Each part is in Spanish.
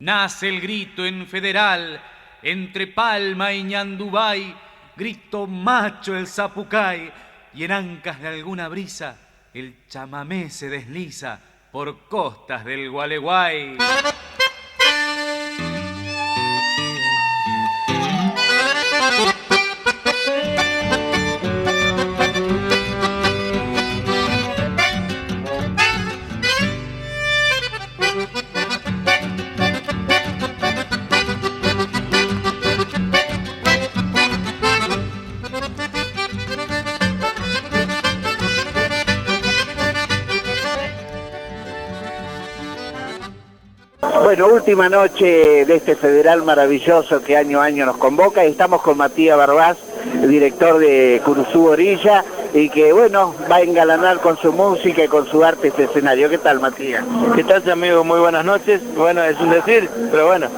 Nace el grito en Federal, entre Palma y Ñandubay, grito macho el zapucay, y en ancas de alguna brisa el chamamé se desliza por costas del Gualeguay. Bueno, última noche de este Federal maravilloso que año a año nos convoca. Estamos con Matías Barbás, director de Curuzú Orilla, y que, bueno, va a engalanar con su música y con su arte este escenario. ¿Qué tal, Matías? ¿Qué tal, amigo? Muy buenas noches. Bueno, es un decir, pero bueno,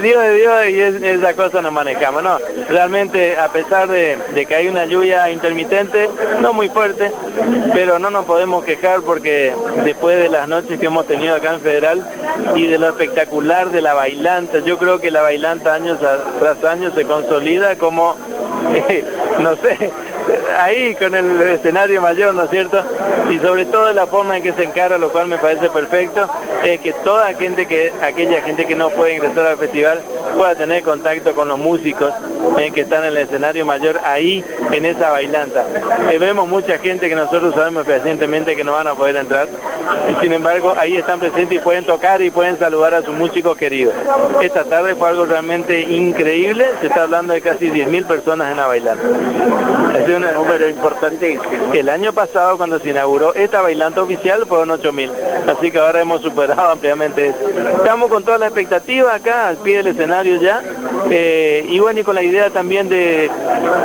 Dios es Dios y esa cosa nos manejamos, ¿no? Realmente, a pesar de que hay una lluvia intermitente, no muy fuerte, pero no nos podemos quejar porque después de las noches que hemos tenido acá en Federal y de lo espectacular de la bailanta, yo creo que la bailanta año tras año se consolida como, no sé, ahí con el escenario mayor, ¿no es cierto? Y sobre todo la forma en que se encara, lo cual me parece perfecto, es que toda aquella gente que no puede ingresar al festival pueda tener contacto con los músicos que están en el escenario mayor ahí en esa bailanta. Vemos mucha gente que nosotros sabemos fehacientemente que no van a poder entrar, y sin embargo ahí están presentes y pueden tocar y pueden saludar a sus músicos queridos. Esta tarde fue algo realmente increíble, se está hablando de casi 10.000 personas en la bailanta. Es un número importante. El año pasado, cuando se inauguró esta bailanta oficial, fueron 8.000, así que ahora hemos superado ampliamente eso. Estamos con toda la expectativa acá al pie del escenario ya, y bueno, y con la idea también de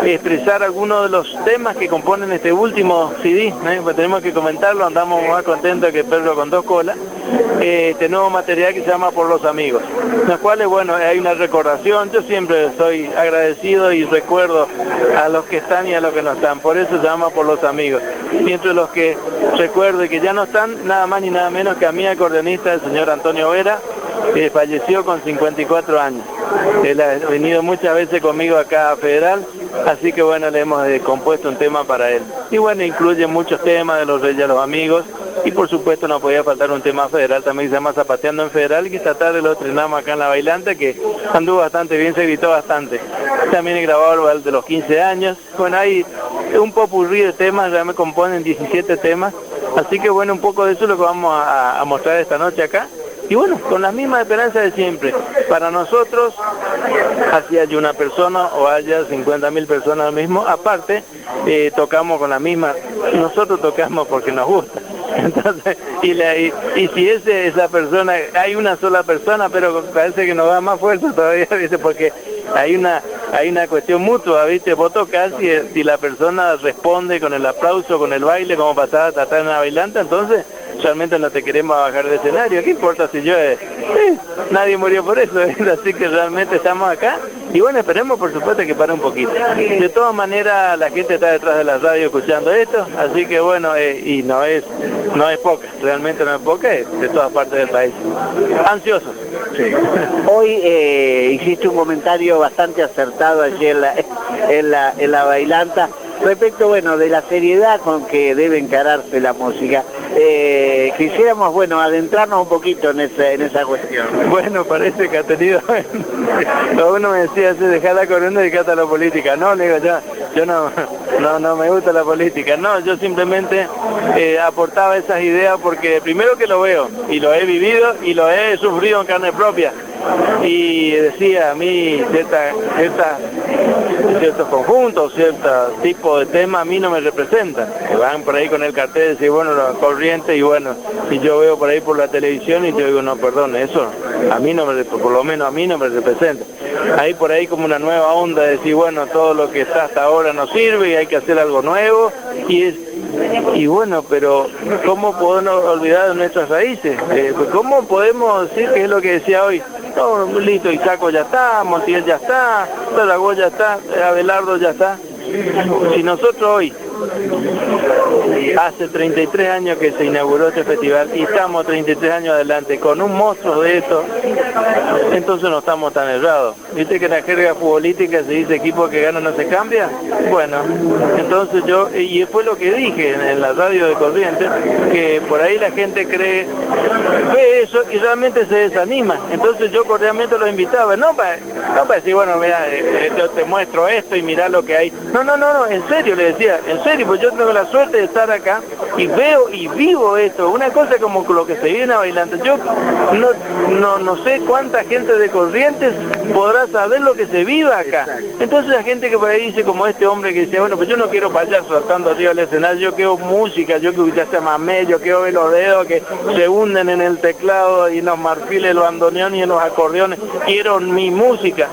expresar algunos de los temas que componen este último CD, pues tenemos que comentarlo, andamos más contentos que perro con dos colas. Este nuevo material que se llama Por los Amigos, en los cuales, bueno, hay una recordación. Yo siempre soy agradecido y recuerdo a los que están y a los que no están, por eso se llama Por los Amigos. Y entre los que recuerdo y que ya no están, nada más ni nada menos que a mi acordeonista, el señor Antonio Vera, que falleció con 54 años. Él ha venido muchas veces conmigo acá a Federal, así que bueno, le hemos compuesto un tema para él. Y bueno, incluye muchos temas de los Reyes a los Amigos, y por supuesto no podía faltar un tema Federal también que se llama Zapateando en Federal, que esta tarde lo estrenamos acá en la bailanta, que anduvo bastante bien, se gritó bastante. También he grabado el de los 15 años. Bueno, hay un popurrí de temas, ya me componen 17 temas, así que bueno, un poco de eso es lo que vamos a mostrar esta noche acá. Y bueno, con la misma esperanza de siempre. Para nosotros, así haya una persona o haya 50.000 personas lo mismo, aparte, tocamos con la misma, nosotros tocamos porque nos gusta. Entonces, y si esa persona, hay una sola persona, pero parece que nos da más fuerza todavía, ¿viste? Porque hay una cuestión mutua, ¿viste? Vos tocás y si la persona responde con el aplauso, con el baile, como pasaba a tratar en una bailanta, entonces realmente no te queremos bajar del escenario. ¿Qué importa si yo... nadie murió por eso, así que realmente estamos acá. Y bueno, esperemos por supuesto que pare un poquito. De todas maneras, la gente está detrás de la radio escuchando esto, así que bueno, y no es poca, realmente no es poca, es de todas partes del país. Ansiosos. Sí. Hoy hiciste un comentario bastante acertado allí en la bailanta, respecto, bueno, de la seriedad con que debe encararse la música. Quisiéramos, bueno, adentrarnos un poquito en esa cuestión. Bueno, parece que ha tenido... Uno me decía, dejar la corona y dedicate a la política. No, le digo, yo no me gusta la política. No, yo simplemente aportaba esas ideas porque primero que lo veo, y lo he vivido, y lo he sufrido en carne propia. Y decía, a mí ciertos conjuntos, ciertos tipos de temas a mí no me representan. Que van por ahí con el cartel de decir, bueno, la corriente, y bueno, y yo veo por ahí por la televisión y yo digo, no, perdón, eso a mí no me, por lo menos a mí no me representa. Hay por ahí como una nueva onda de decir, bueno, todo lo que está hasta ahora no sirve y hay que hacer algo nuevo, y bueno, pero ¿cómo podemos olvidar de nuestras raíces? ¿Cómo podemos decir que es lo que decía hoy? No, listo, Isaco ya está, Montiel ya está, Tarragó ya está, Abelardo ya está. Si nosotros hoy Hace 33 años que se inauguró este festival y estamos 33 años adelante con un monstruo de esto, entonces no estamos tan errados. ¿Viste que en la jerga futbolística se dice equipo que gana no se cambia? Bueno, entonces yo, y fue lo que dije en la radio de Corrientes, que por ahí la gente cree, ve eso y realmente se desanima. Entonces yo cordialmente los invitaba, no para decir, bueno, mira, yo te muestro esto y mirá lo que hay. No, en serio le decía, en serio, pues yo tengo la suerte de estar acá y veo y vivo esto. Una cosa como lo que se viene bailando. Yo no sé cuánta gente de Corrientes podrá saber lo que se vive acá. Entonces la gente que por ahí dice, como este hombre que dice, bueno, pues yo no quiero payaso saltando arriba del escenario, yo quiero música, yo quiero escuchar chamamé, yo quiero ver los dedos que se hunden en el teclado y en los marfiles, los bandoneones y en los acordeones, quiero mi música.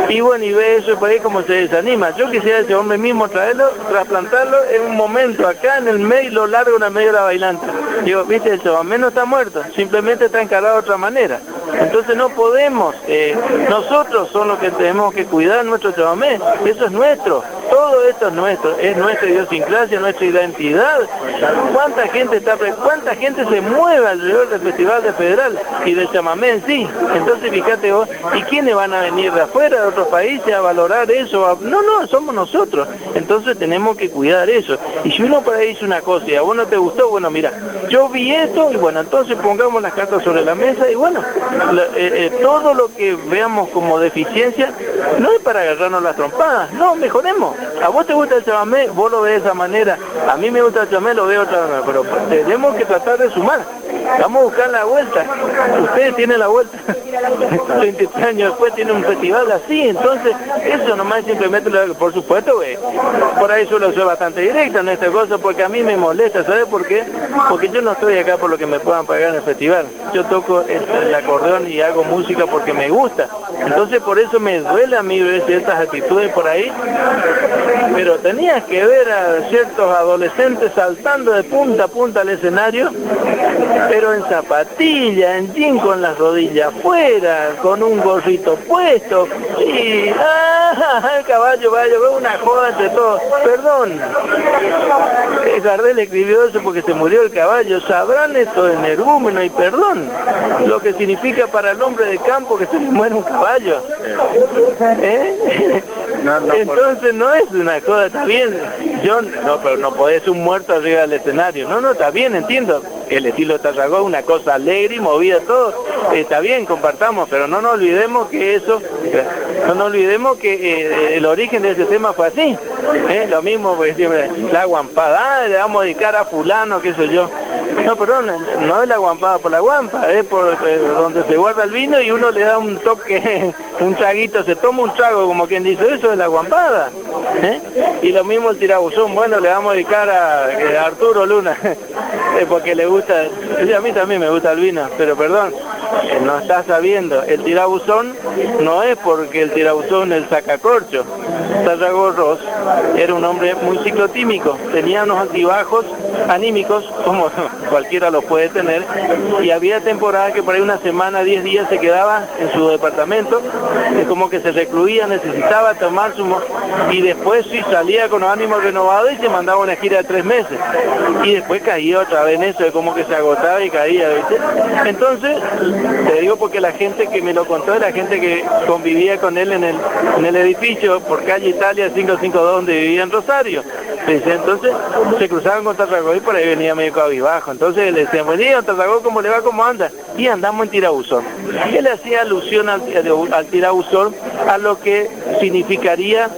Y bueno, y ve eso y por ahí como se desanima. Yo quisiera ese hombre mismo traerlo, trasplantarlo en un momento acá en el medio, lo largo en el medio de la bailante. Digo, viste, el chamamé no está muerto, simplemente está encarado de otra manera. Entonces no podemos, nosotros son los que tenemos que cuidar nuestro chamamé, eso es nuestro, todo esto es nuestra idiosincrasia, nuestra identidad. ¿Cuánta gente se mueve alrededor del Festival de Federal y del chamamé en sí? Entonces fíjate vos, ¿y quiénes van a venir de afuera, de otros países, a valorar eso? No, somos nosotros. Entonces tenemos que cuidar eso. Y si uno por ahí dice una cosa y a vos no te gustó, bueno, mira, yo vi esto y bueno, entonces pongamos las cartas sobre la mesa y bueno, todo lo que veamos como deficiencia no es para agarrarnos las trompadas, no, mejoremos. A vos te gusta el chamamé, vos lo ves de esa manera, a mí me gusta el chamamé, lo veo de otra manera, pero tenemos que tratar de sumar. Vamos a buscar la vuelta. Ustedes tienen la vuelta. 23 años después tienen un festival así, entonces eso nomás simplemente, por supuesto, por ahí suelo ser bastante directa en esta cosa, porque a mí me molesta, ¿sabes por qué? Porque yo no estoy acá por lo que me puedan pagar en el festival. Yo toco el acordeón y hago música porque me gusta. Entonces por eso me duele a mí ver ciertas actitudes por ahí, pero tenías que ver a ciertos adolescentes saltando de punta a punta al escenario, pero en zapatilla, en jean con las rodillas afuera, con un gorrito puesto, y el caballo vaya, una joda entre todos. Perdón, Gardel escribió eso porque se murió el caballo. Sabrán esto de energúmeno y perdón, lo que significa para el hombre de campo que se le muere un caballo. Entonces no es una cosa, está bien, pero no podés un muerto arriba del escenario. No, está bien, entiendo. El estilo Tarragó, una cosa alegre y movida todo, está bien, compartamos, pero no nos olvidemos que el origen de ese tema fue así. Lo mismo, pues, la guampada, le vamos a dedicar a fulano, qué sé yo. No, perdón, no es la guampada por la guampa, es por donde se guarda el vino y uno le da un toque, un traguito, se toma un trago, como quien dice, eso es la guampada. Y lo mismo el tirabuzón, bueno, le vamos a dedicar a Arturo Luna, porque le gusta, y a mí también me gusta el vino, pero perdón, no está sabiendo, el tirabuzón no es porque el tirabuzón el sacacorcho. Tarragó Ross era un hombre muy ciclotímico, tenía unos altibajos anímicos, como cualquiera los puede tener, y había temporadas que por ahí una semana, 10 días se quedaba en su departamento, como que se recluía, necesitaba tomar y después sí salía con los ánimos renovados y se mandaba una gira de 3 meses, y después caía otra vez en eso, de como que se agotaba y caía, ¿viste? Entonces, te digo porque la gente que me lo contó, la gente que convivía con él en el edificio por calle Italia 552 donde vivía en Rosario, entonces se cruzaban con Tarragó y por ahí venía medio cabizbajo, entonces le decían, buen día Tarragó, ¿cómo le va? ¿Cómo anda? Y andamos en tirabuzón. Él hacía alusión al tirabuzón, a lo que significaría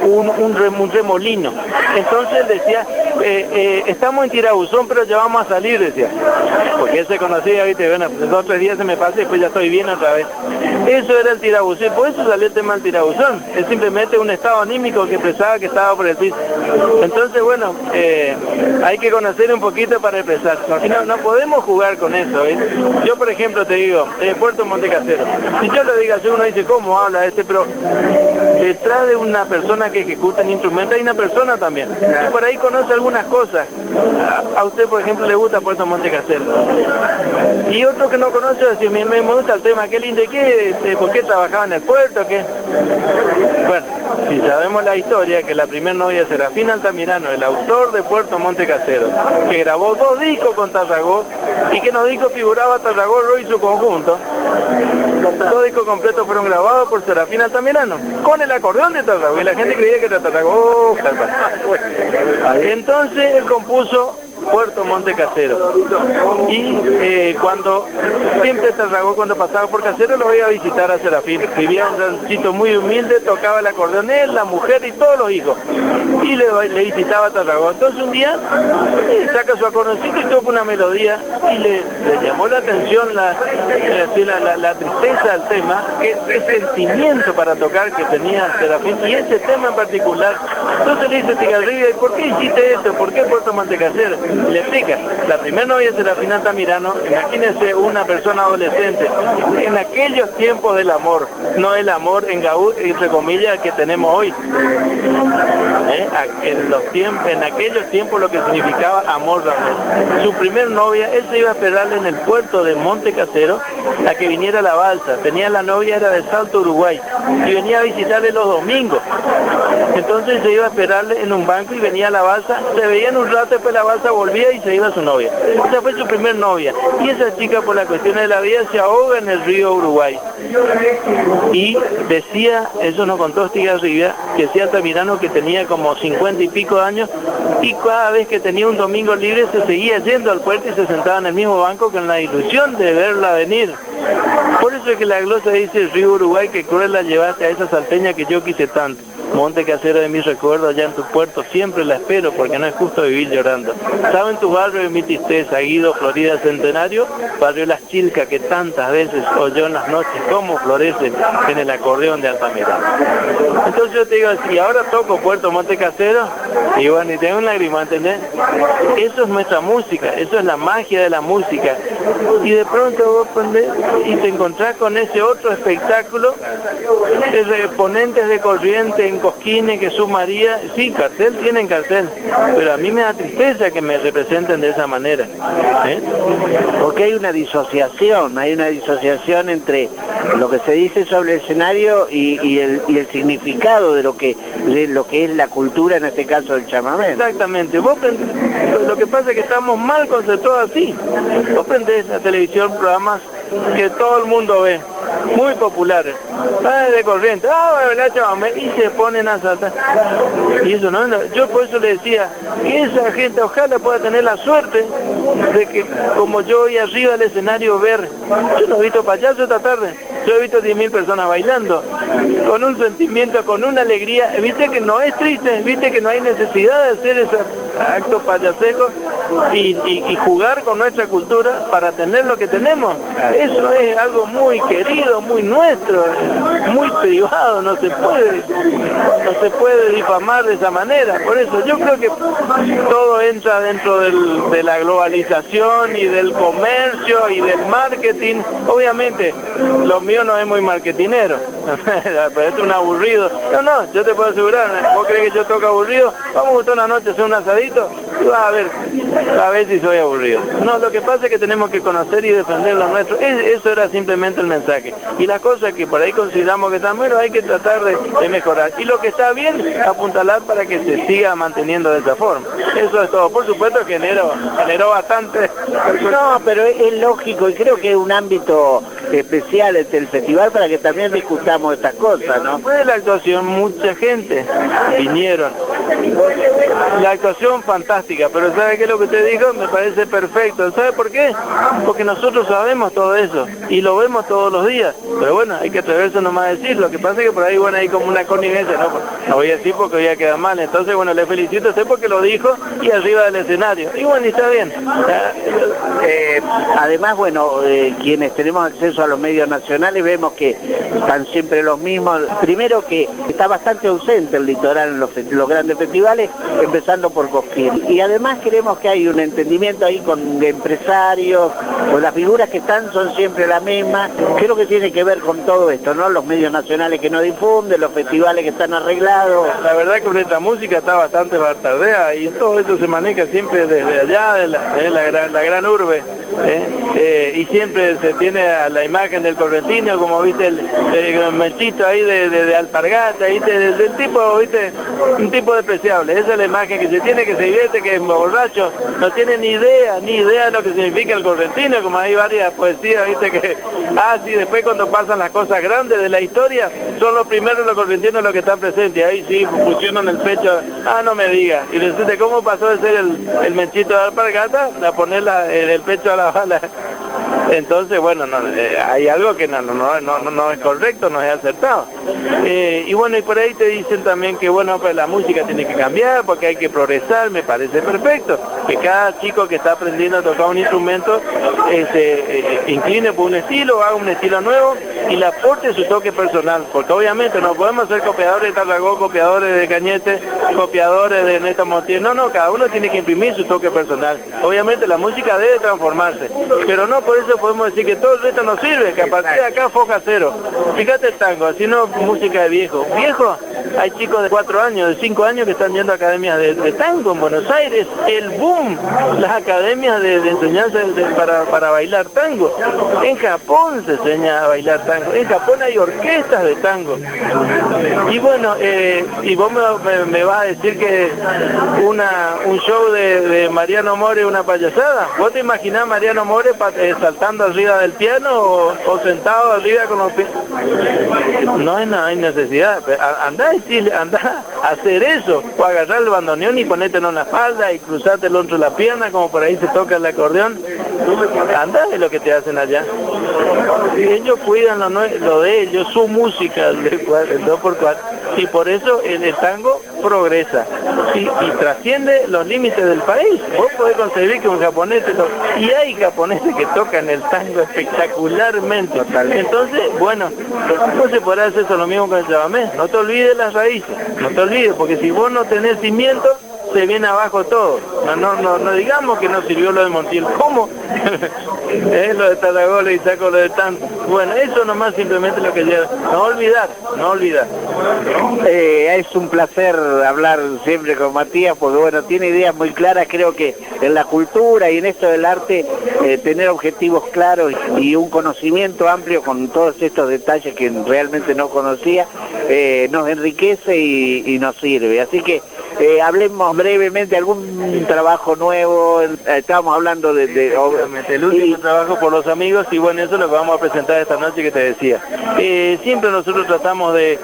un remolino. Entonces decía, estamos en tirabuzón, pero ya vamos a salir, decía. Porque él se conocía, ¿viste? Bueno, 2 o 3 días se me pasa y después ya estoy bien otra vez. Eso era el tirabuzón, por eso salió el tema del tirabuzón. Es simplemente un estado anímico que expresaba que estaba por el piso. Entonces, bueno, hay que conocer un poquito para expresar. Y no podemos jugar con eso, ¿eh? Yo, por ejemplo, te digo, Puerto Montecasero. Si yo lo digo así, uno dice, ¿cómo habla este? Pero detrás de una persona que ejecuta el instrumento hay una persona también. Y por ahí conoce algunas cosas. A usted, por ejemplo, le gusta Puerto Monte Casero. Y otro que no conoce, dice, me gusta el tema, qué lindo, ¿por qué trabajaba en el puerto? ¿Qué? Bueno, si sabemos la historia, que la primera novia de Serafín Altamirano, el autor de Puerto Monte Casero, que grabó 2 discos con Tarragó, y que en los discos figuraba Tarragó, Roy y su conjunto. 2 discos completos fueron grabados por Serafín Altamirano, con el acordeón de Tarragó, y la gente creía que era Tarragó. Entonces él compuso Puerto Monte Casero, y cuando siempre Tarragó, cuando pasaba por Casero, lo iba a visitar a Serafín. Vivía en un ranchito muy humilde, tocaba el acordeón él, la mujer y todos los hijos, y le visitaba a Tarragó. Entonces un día saca su acordeoncito y toca una melodía, y le llamó la atención la tristeza del tema, qué sentimiento para tocar que tenía Serafín, y ese tema en particular. Entonces le dice Estigarribia, ¿por qué hiciste esto? ¿Por qué Puerto Monte Casero? Le explica, la primera novia de Serafín Altamirano, imagínense una persona adolescente, en aquellos tiempos del amor, no el amor entre comillas, que tenemos hoy. En aquellos tiempos lo que significaba amor realmente. Su primer novia, él se iba a esperarle en el puerto de Monte Casero a que viniera la balsa. Tenía la novia, era de Salto, Uruguay, y venía a visitarle los domingos. Entonces se iba a esperarle en un banco y venía la balsa, se veían un rato, después la balsa volvía y se iba su novia. Esa fue su primer novia. Y esa chica, por las cuestiones de la vida, se ahoga en el río Uruguay. Y decía, eso nos contó Estigarribia, que decía Altamirano que tenía como 50 y pico de años, y cada vez que tenía un domingo libre se seguía yendo al puerto y se sentaba en el mismo banco con la ilusión de verla venir. Por eso es que la glosa dice, río Uruguay, que cruel la llevaste a esa salteña que yo quise tanto. Monte Casero de mis recuerdos, allá en tu puerto siempre la espero, porque no es justo vivir llorando. Saben tu barrio de mi tristeza, Guido, Florida Centenario, barrio Las Chilcas, que tantas veces oyó en las noches cómo florecen en el acordeón de Altamirano. Entonces yo te digo, si ahora toco Puerto Monte Casero, y bueno, y tengo un lágrima, ¿entendés? Eso es nuestra música, eso es la magia de la música. Y de pronto vos prendés y te encontrás con ese otro espectáculo, de ponentes de corriente en Cosquines, Jesús María, sí, cartel tienen cartel, pero a mí me da tristeza que me representen de esa manera. Porque hay una disociación entre lo que se dice sobre el escenario y el significado de lo que es la cultura, en este caso del chamamé. Exactamente, lo que pasa es que estamos mal conceptuados así. Vos prendés la televisión, programas que todo el mundo ve, muy populares, de corriente, y se ponen a saltar. Y eso no, yo por eso le decía, que esa gente ojalá pueda tener la suerte de que, como yo hoy arriba del escenario ver, yo no he visto payasos esta tarde, yo he visto 10.000 personas bailando, con un sentimiento, con una alegría, viste que no es triste, viste que no hay necesidad de hacer esos actos payasecos y jugar con nuestra cultura para tener lo que tenemos. Eso es algo muy querido, muy nuestro, muy privado, no se puede difamar de esa manera. Por eso yo creo que todo entra dentro de la globalización y del comercio y del marketing. Obviamente lo mío no es muy marketinero, pero es un aburrido. No, yo te puedo asegurar, vos crees que yo toco aburrido, vamos a gustar una noche a hacer un asadito y vas a ver si soy aburrido. No, lo que pasa es que tenemos que conocer y defender lo nuestro. Eso era simplemente el mensaje. Y las cosas que por ahí consideramos que están buenas hay que tratar de mejorar. Y lo que está bien, apuntalar para que se siga manteniendo de esa forma. Eso es todo. Por supuesto que generó bastante. No, pero es lógico y creo que es un ámbito especial el festival para que también discutamos estas cosas, ¿no? Después de la actuación, mucha gente vinieron. La actuación fantástica, pero ¿sabe qué es lo que usted dijo? Me parece perfecto. ¿Sabe por qué? Porque nosotros sabemos todo eso y lo vemos todos los días. Pero bueno, hay que atreverse nomás a decir. Lo que pasa es que por ahí, bueno, hay como una connivencia, no voy a decir porque voy a quedar mal. Entonces, bueno, le felicito a usted porque lo dijo y arriba del escenario. Y bueno, y está bien. Además, bueno, quienes tenemos acceso a los medios nacionales vemos que están siempre los mismos. Primero que está bastante ausente el litoral en los grandes festivales, empezando por Cosquín. Y además creemos que hay un entendimiento ahí con empresarios, pues las figuras que están son siempre las mismas. Creo que tiene que ver con todo esto, ¿no? Los medios nacionales que no difunden, los festivales que están arreglados. La verdad que nuestra música está bastante bastardea y todo esto se maneja siempre desde allá, de la gran urbe. Y siempre se tiene a la imagen del correntino, como viste el mechito ahí de alpargata, ¿viste? Del tipo, viste, un tipo despreciable. Esa es la imagen que se tiene, que se divierte, que es borracho, no tiene ni idea de lo que significa el correntino, como hay varias poesías, viste, que sí, después cuando pasan las cosas grandes de la historia, son los primeros los correntinos los que están presentes, ahí sí fusionan el pecho, no me digas, y decirte cómo pasó de ser el mechito de alpargata a poner el pecho a la bala. Entonces, bueno, hay algo que no es correcto, no es acertado. Y bueno, y por ahí te dicen también que, bueno, pues la música tiene que cambiar porque hay que progresar, me parece perfecto. Que cada chico que está aprendiendo a tocar un instrumento se incline por un estilo, haga un estilo nuevo y le aporte su toque personal. Porque obviamente no podemos ser copiadores de Tarragó, copiadores de Cañete, copiadores de Néstor Montiel. No, cada uno tiene que imprimir su toque personal. Obviamente la música debe transformarse, pero no por eso podemos decir que todo el resto no sirve, que a partir de acá foja cero. Fíjate el tango, así no música de viejo. Viejo, hay chicos de 4 años, de 5 años que están yendo a academias de tango en Buenos Aires, el boom, las academias de enseñanza para bailar tango. En Japón se enseña a bailar tango, en Japón hay orquestas de tango. Y bueno, y vos me vas a decir que un show de Mariano More una payasada. ¿Vos te imaginás Mariano More saltando arriba del piano o sentado arriba con los pies? No hay necesidad. Andá a hacer eso, o agarrar el bandoneón y ponértelo en la espalda y cruzártelo entre las piernas como por ahí se toca el acordeón. Andá es lo que te hacen allá. Y ellos cuidan lo de ellos, su música, el 2x4, y por eso el tango progresa y trasciende los límites del país. Vos podés concebir que un japonés y hay japoneses que tocan el tango espectacularmente. Entonces, bueno, no se podrá hacer eso lo mismo con el chamamé. No te olvides las raíces, no te olvides, porque si vos no tenés cimiento, se viene abajo todo. No digamos que no sirvió lo de Montiel. ¿Cómo? Lo de Tarragó y saco lo de tanto. Bueno, eso nomás simplemente lo que lleva. No olvidar. Es un placer hablar siempre con Matías, porque bueno, tiene ideas muy claras. Creo que en la cultura y en esto del arte, tener objetivos claros y un conocimiento amplio con todos estos detalles que realmente no conocía, nos enriquece y nos sirve. Así que hablemos brevemente algún trabajo nuevo. Estábamos hablando obviamente el último trabajo por los amigos, y bueno, eso es lo que vamos a presentar esta noche que te decía. Siempre nosotros tratamos de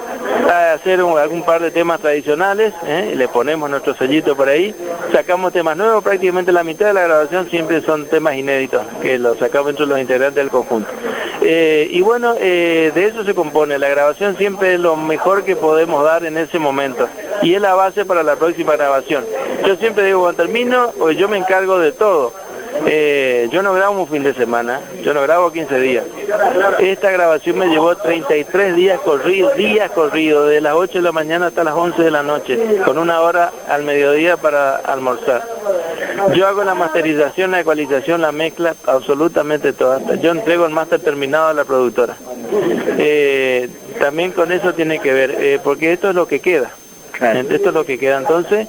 hacer algún par de temas tradicionales, le ponemos nuestro sellito por ahí, sacamos temas nuevos, prácticamente la mitad de la grabación siempre son temas inéditos, que los sacamos entre los integrantes del conjunto. Y bueno, de eso se compone, la grabación siempre es lo mejor que podemos dar en ese momento, y es la base para la próxima grabación. Yo siempre digo, cuando termino, yo me encargo de todo. Yo no grabo un fin de semana, yo no grabo 15 días. Esta grabación me llevó 33 días corridos, de las 8 de la mañana hasta las 11 de la noche, con 1 hora al mediodía para almorzar. Yo hago la masterización, la ecualización, la mezcla, absolutamente toda. Yo entrego el máster terminado a la productora. También con eso tiene que ver, porque esto es lo que queda. Esto es lo que queda. Entonces,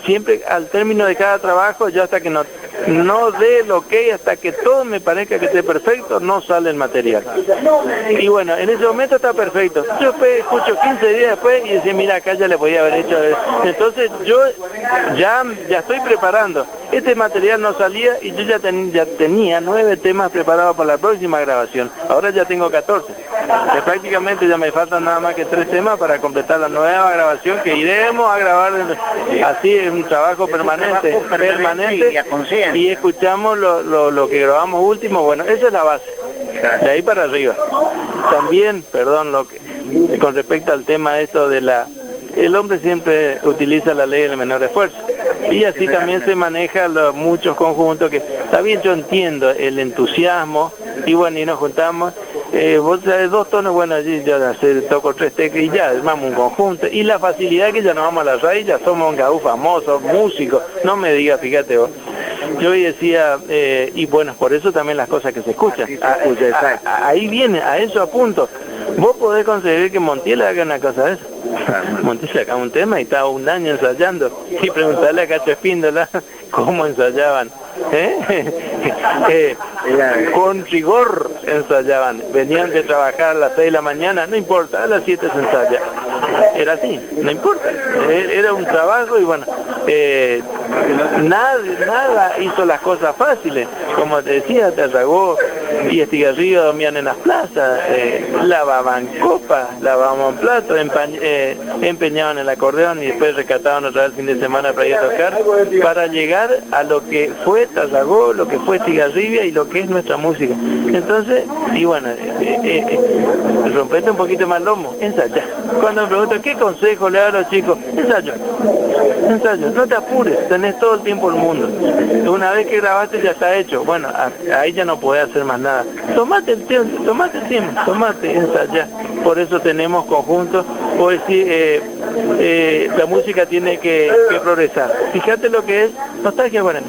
siempre al término de cada trabajo, yo hasta que no dé lo que hasta que todo me parezca que esté perfecto, no sale el material. Y bueno, en ese momento está perfecto. Yo escucho 15 días después y decir, mira, acá ya le podía haber hecho eso. Entonces yo ya estoy preparando. Este material no salía y yo ya tenía 9 temas preparados para la próxima grabación. Ahora ya tengo 14. Prácticamente ya me faltan nada más que 3 temas para completar la nueva grabación que iremos a grabar así, en un trabajo permanente y escuchamos lo que grabamos último. Bueno, esa es la base, de ahí para arriba. También, con respecto al tema esto el hombre siempre utiliza la ley del menor esfuerzo, y así también se maneja muchos conjuntos que, está bien, yo entiendo el entusiasmo y bueno, y nos juntamos, vos sabés, 2 tonos, bueno, allí ya toco 3 teclas y ya armamos un conjunto, y la facilidad que ya nos vamos a la raíz, ya somos un gaú famosos, músicos, no me digas, fíjate vos. Yo hoy decía, y bueno, por eso también las cosas que se escuchan, ahí viene, a eso apunto. Vos podés conseguir que Montiel haga una cosa de eso. Montiel saca un tema y estaba 1 año ensayando, y preguntarle a Cacho Espíndola cómo ensayaban. Con rigor ensayaban, venían de trabajar a las 6 de la mañana, no importa, a las 7 se ensaya. Era así, no importa, era un trabajo y bueno, nada hizo las cosas fáciles, como te decía, Tarragó y Estigarribia dormían en las plazas, lavaban copas, lavaban platos, empeñaban el acordeón y después rescataban otra vez el fin de semana para ir a tocar, para llegar a lo que fue Tarragó, lo que fue Estigarribia y lo que es nuestra música. Entonces, y bueno, rompete un poquito más el lomo, ensaya. Cuando me preguntan qué consejo le da a los chicos, ensayo, no te apures, tenés todo el tiempo del mundo. Una vez que grabaste ya está hecho, bueno, ahí ya no podés hacer más nada. Tomate el tiempo, ensayá. Por eso tenemos conjuntos, o decir, la música tiene que progresar. Fíjate lo que es nostalgia guaraní.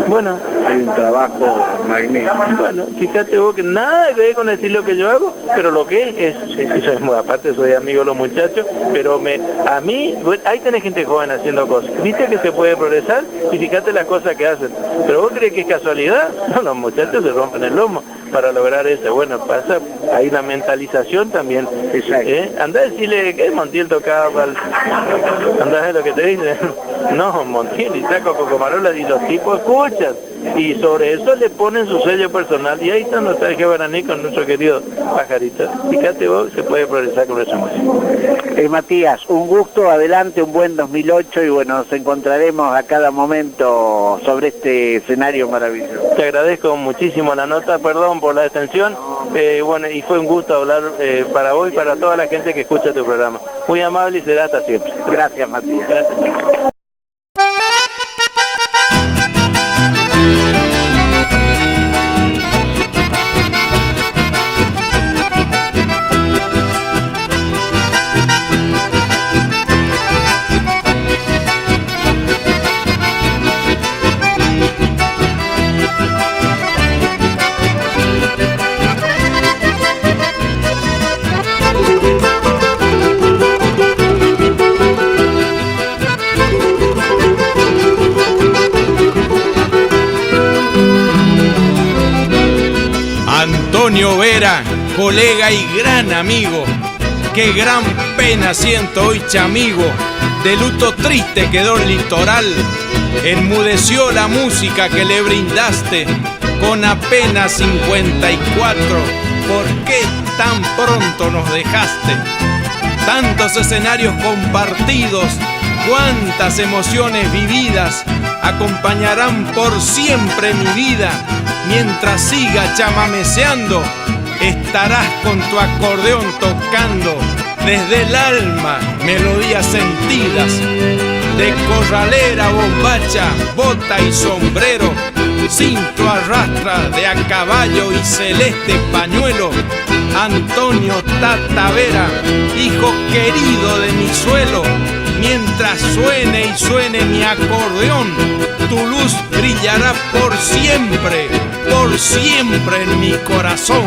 Bueno, hay un trabajo magnífico. Bueno, fíjate vos que nada que ver con decir lo que yo hago, pero lo que aparte soy amigo de los muchachos, pero a mí, ahí tenés gente joven haciendo cosas. Viste que se puede progresar y fíjate las cosas que hacen. Pero vos crees que es casualidad, no, los muchachos se rompen el lomo para lograr eso. Bueno, pasa, hay una mentalización también. Andá a decirle que Montiel tocaba, andá a ver lo que te dice. No, Montiel y saco Cocomarola y los tipos escuchan. Y sobre eso le ponen su sello personal y ahí está Nostalgia Guaraní con nuestro querido Pajarito. Fíjate vos, se puede progresar con esa música. Matías, un gusto, adelante, un buen 2008 y bueno, nos encontraremos a cada momento sobre este escenario maravilloso. Te agradezco muchísimo la nota, perdón por la extensión, bueno, y fue un gusto hablar para vos y para toda la gente que escucha tu programa. Muy amable y será hasta siempre. Gracias, Matías. Gracias. Antonio Vera, colega y gran amigo, qué gran pena siento hoy, chamigo, de luto triste quedó el litoral, enmudeció la música que le brindaste, con apenas 54, ¿por qué tan pronto nos dejaste? Tantos escenarios compartidos, cuántas emociones vividas, acompañarán por siempre mi vida. Mientras siga chamameceando, estarás con tu acordeón tocando desde el alma melodías sentidas. De corralera, bombacha, bota y sombrero, cinto arrastra de a caballo y celeste pañuelo. Antonio Tatavera, hijo querido de mi suelo, mientras suene y suene mi acordeón, tu luz brillará por siempre en mi corazón.